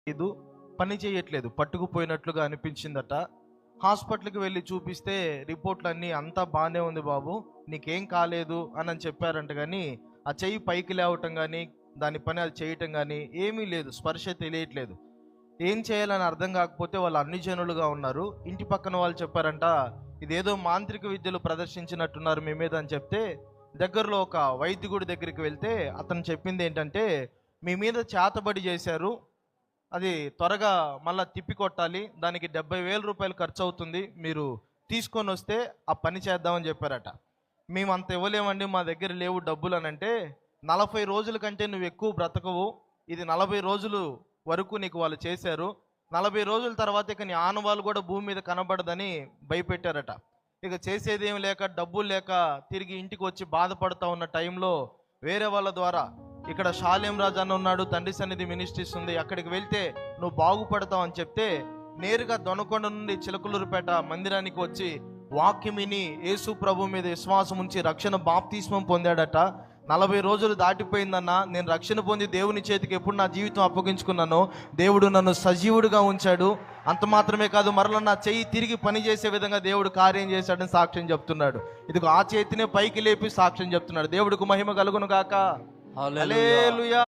లేదు, పని చేయట్లేదు, పట్టుకుపోయినట్లుగా అనిపించిందట. హాస్పిటల్కి వెళ్ళి చూపిస్తే రిపోర్ట్లు అన్నీ అంతా బాగానే ఉంది బాబు, నీకేం కాలేదు అని చెప్పారంట. కానీ ఆ చెయ్యి పైకి లేవటం కానీ దాని పని అది చేయటం కానీ ఏమీ లేదు, స్పర్శ తెలియట్లేదు. ఏం చేయాలని అర్థం కాకపోతే వాళ్ళు అన్ని జనులుగా ఉన్నారు. ఇంటి పక్కన వాళ్ళు చెప్పారంట, ఇదేదో మాంత్రిక విద్యలు ప్రదర్శించినట్టున్నారు మీ మీద అని చెప్తే, దగ్గరలో ఒక వైద్యుడి దగ్గరికి వెళ్తే అతను చెప్పింది ఏంటంటే, మీ మీద చేతబడి చేశారు, అది త్వరగా మళ్ళీ తిప్పి కొట్టాలి, దానికి 70,000 రూపాయలు ఖర్చు అవుతుంది, మీరు తీసుకొని వస్తే ఆ పని చేద్దామని చెప్పారట. మేము అంత ఇవ్వలేమండి, మా దగ్గర లేవు డబ్బులు అని అంటే, 40 రోజుల కంటే నువ్వు ఎక్కువ బ్రతకవు, ఇది 40 రోజులు వరకు నీకు వాళ్ళు చేశారు, 40 రోజుల తర్వాత ఇక నీ ఆనవాళ్ళు కూడా భూమి మీద కనబడదని భయపెట్టారట. ఇక చేసేది ఏం లేక, డబ్బులు లేక తిరిగి ఇంటికి వచ్చి బాధపడుతూ ఉన్న టైంలో వేరే వాళ్ళ ద్వారా, ఇక్కడ షాలేం రాజు అన్న ఉన్నాడు, తండ్రి సన్నిధి మినిస్ట్రీస్ ఉంది, అక్కడికి వెళ్తే నువ్వు బాగుపడతావు అని చెప్తే, నేరుగా దొనకొండ నుండి చిలకలూరుపేట మందిరానికి వచ్చి వాక్యం విని యేసు ప్రభు మీద విశ్వాసం ఉంచి రక్షణ బాప్తిస్మం పొందాడట. 40 రోజులు దాటిపోయిందన్న, నేను రక్షణ పొంది దేవుని చేతికి ఎప్పుడు నా జీవితం అప్పగించుకున్నానో దేవుడు నన్ను సజీవుడిగా ఉంచాడు. అంత మాత్రమే కాదు, మరలా నా చెయ్యి తిరిగి పనిచేసే విధంగా దేవుడు కార్యం చేశాడని సాక్ష్యం చెప్తున్నాడు. ఇదిగో ఆ చేతినే పైకి లేపి సాక్ష్యం చెప్తున్నాడు. దేవుడికి మహిమ కలుగును గాక. హల్లెలూయా.